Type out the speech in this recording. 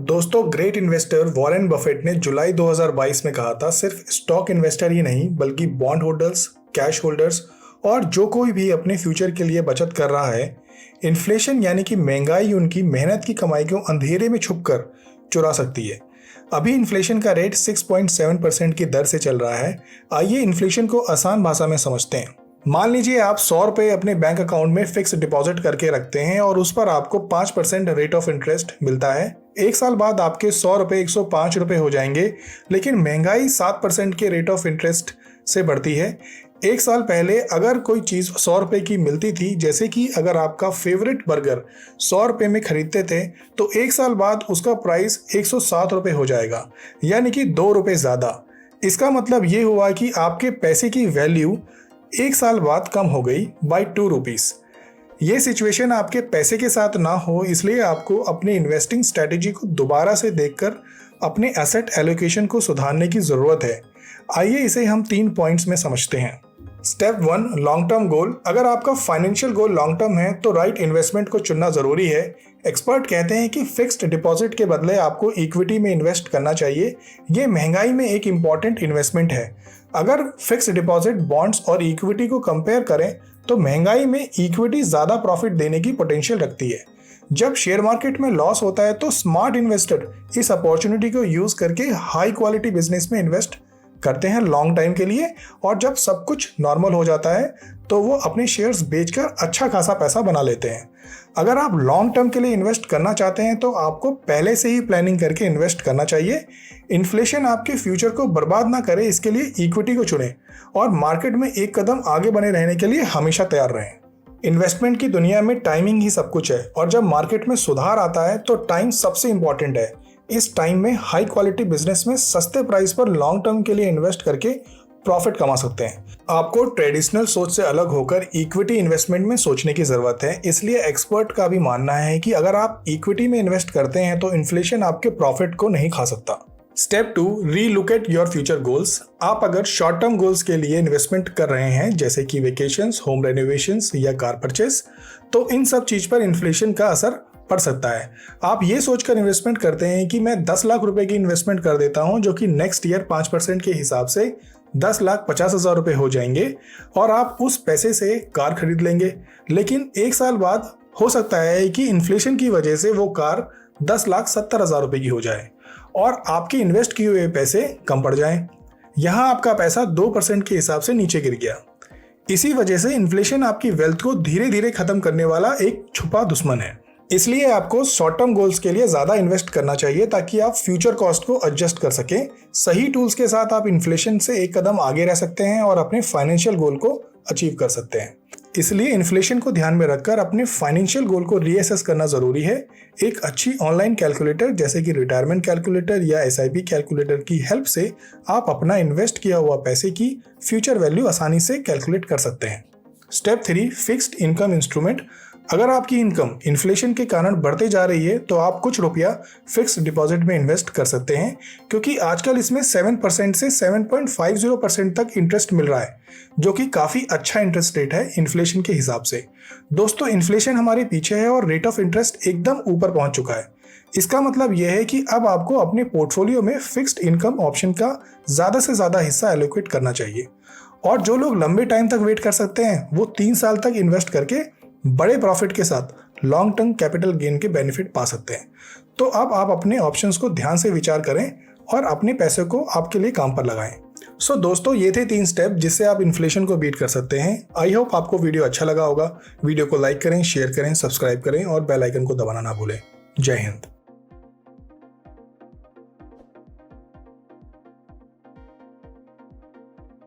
दोस्तों, great investor Warren Buffett ने जुलाई 2022 में कहा था, सिर्फ स्टॉक इन्वेस्टर ही नहीं बल्कि बॉन्ड होल्डर्स, कैश होल्डर्स और जो कोई भी अपने फ्यूचर के लिए बचत कर रहा है, इन्फ्लेशन यानी कि महंगाई उनकी मेहनत की कमाई को अंधेरे में छुपकर चुरा सकती है। अभी इन्फ्लेशन का रेट 6.7% की दर से चल रहा है। आइए इन्फ्लेशन को आसान भाषा में समझते हैं। मान लीजिए आप 100 रुपये अपने बैंक अकाउंट में फिक्स डिपॉजिट करके रखते हैं और उस पर आपको 5% रेट ऑफ इंटरेस्ट मिलता है। एक साल बाद आपके 100 रुपये 105 रुपये हो जाएंगे, लेकिन महंगाई 7% के रेट ऑफ इंटरेस्ट से बढ़ती है। एक साल पहले अगर कोई चीज़ 100 रुपये की मिलती थी, जैसे कि अगर आपका फेवरेट बर्गर 100 रुपये में खरीदते थे, तो एक साल बाद उसका प्राइस 107 रुपये हो जाएगा, यानी कि 2 रुपये ज़्यादा। इसका मतलब ये हुआ कि आपके पैसे की वैल्यू एक साल बाद कम हो गई बाई 2 रुपीज़। ये सिचुएशन आपके पैसे के साथ ना हो, इसलिए आपको अपनी इन्वेस्टिंग स्ट्रैटेजी को दोबारा से देखकर अपने एसेट एलोकेशन को सुधारने की ज़रूरत है। आइए इसे हम 3 पॉइंट्स में समझते हैं। Step 1, long term goal. अगर आपका फाइनेंशियल गोल लॉन्ग टर्म है तो राइट इन्वेस्टमेंट को चुनना ज़रूरी है। एक्सपर्ट कहते हैं कि फिक्स्ड डिपॉजिट के बदले आपको इक्विटी में इन्वेस्ट करना चाहिए। ये महंगाई में एक इम्पॉर्टेंट इन्वेस्टमेंट है। अगर फिक्स्ड डिपॉजिट, बॉन्ड्स और इक्विटी को कंपेयर करें तो महंगाई में इक्विटी ज़्यादा प्रॉफिट देने की पोटेंशियल रखती है। जब शेयर मार्केट में लॉस होता है तो स्मार्ट इन्वेस्टर इस अपॉर्चुनिटी को यूज़ करके हाई क्वालिटी बिजनेस में इन्वेस्ट करते हैं लॉन्ग टाइम के लिए, और जब सब कुछ नॉर्मल हो जाता है तो वो अपने शेयर्स बेचकर अच्छा खासा पैसा बना लेते हैं। अगर आप लॉन्ग टर्म के लिए इन्वेस्ट करना चाहते हैं तो आपको पहले से ही प्लानिंग करके इन्वेस्ट करना चाहिए। इन्फ्लेशन आपके फ्यूचर को बर्बाद ना करे, इसके लिए इक्विटी को चुनें और मार्केट में एक कदम आगे बने रहने के लिए हमेशा तैयार रहें। इन्वेस्टमेंट की दुनिया में टाइमिंग ही सब कुछ है, और जब मार्केट में सुधार आता है तो टाइम सबसे इंपॉर्टेंट है। इस टाइम में हाई क्वालिटी बिजनेस में सस्ते प्राइस पर लॉन्ग टर्म के लिए इन्वेस्ट करके प्रॉफिट कमा सकते हैं। आपको ट्रेडिशनल सोच से अलग होकर इक्विटी इन्वेस्टमेंट में सोचने की जरूरत है। इसलिए एक्सपर्ट का भी मानना है कि अगर आप इक्विटी में इन्वेस्ट करते हैं तो इन्फ्लेशन आपके प्रॉफिट को नहीं खा सकता। Step 2, relocate your future goals. आप अगर शॉर्ट टर्म गोल्स के लिए इन्वेस्टमेंट कर रहे हैं, जैसे कि वेकेशंस, होम रेनोवेशंस या कार परचेस, तो इन सब चीज पर इन्फ्लेशन का असर पड़ सकता है। आप ये सोचकर इन्वेस्टमेंट करते हैं कि मैं 10 लाख रुपए की इन्वेस्टमेंट कर देता हूं, जो कि नेक्स्ट ईयर 5% के हिसाब से 10,50,000 रुपए हो जाएंगे और आप उस पैसे से कार खरीद लेंगे। लेकिन एक साल बाद हो सकता है कि इन्फ्लेशन की वजह से वो कार 10,70,000 रुपए की हो जाए और आपके इन्वेस्ट किए हुए पैसे कम पड़ जाएं। यहां आपका पैसा 2% के हिसाब से नीचे गिर गया। इसी वजह से इन्फ्लेशन आपकी वेल्थ को धीरे धीरे खत्म करने वाला एक छुपा दुश्मन है। इसलिए आपको शॉर्ट टर्म गोल्स के लिए ज़्यादा इन्वेस्ट करना चाहिए ताकि आप फ्यूचर कॉस्ट को एडजस्ट कर सकें। सही टूल्स के साथ आप इन्फ्लेशन से एक कदम आगे रह सकते हैं और अपने फाइनेंशियल गोल को अचीव कर सकते हैं। इसलिए इन्फ्लेशन को ध्यान में रखकर अपने फाइनेंशियल गोल को रीअसेस करना ज़रूरी है। एक अच्छी ऑनलाइन कैलकुलेटर जैसे कि रिटायरमेंट कैलकुलेटर या SIP कैलकुलेटर की हेल्प से आप अपना इन्वेस्ट किया हुआ पैसे की फ्यूचर वैल्यू आसानी से कैलकुलेट कर सकते हैं। Step 3, fixed income instrument. अगर आपकी इनकम इन्फ्लेशन के कारण बढ़ते जा रही है तो आप कुछ रुपया फिक्स्ड डिपॉजिट में इन्वेस्ट कर सकते हैं, क्योंकि आजकल इसमें 7% से 7.50% तक इंटरेस्ट मिल रहा है, जो कि काफ़ी अच्छा इंटरेस्ट रेट है इन्फ्लेशन के हिसाब से। दोस्तों, इन्फ्लेशन हमारे पीछे है और रेट ऑफ इंटरेस्ट एकदम ऊपर पहुंच चुका है। इसका मतलब यह है कि अब आपको अपने पोर्टफोलियो में फिक्स्ड इनकम ऑप्शन का ज़्यादा से ज़्यादा हिस्सा एलोकेट करना चाहिए। और जो लोग लंबे टाइम तक वेट कर सकते हैं वो 3 साल तक इन्वेस्ट करके बड़े प्रॉफिट के साथ लॉन्ग टर्म कैपिटल गेन के बेनिफिट पा सकते हैं। तो अब आप अपने ऑप्शंस को ध्यान से विचार करें और अपने पैसे को आपके लिए काम पर लगाएं। सो दोस्तों, ये थे 3 स्टेप जिससे आप इन्फ्लेशन को बीट कर सकते हैं। आई होप आपको वीडियो अच्छा लगा होगा। वीडियो को लाइक करें, शेयर करें, सब्सक्राइब करें और बेल आइकन को दबाना ना भूलें। जय हिंद।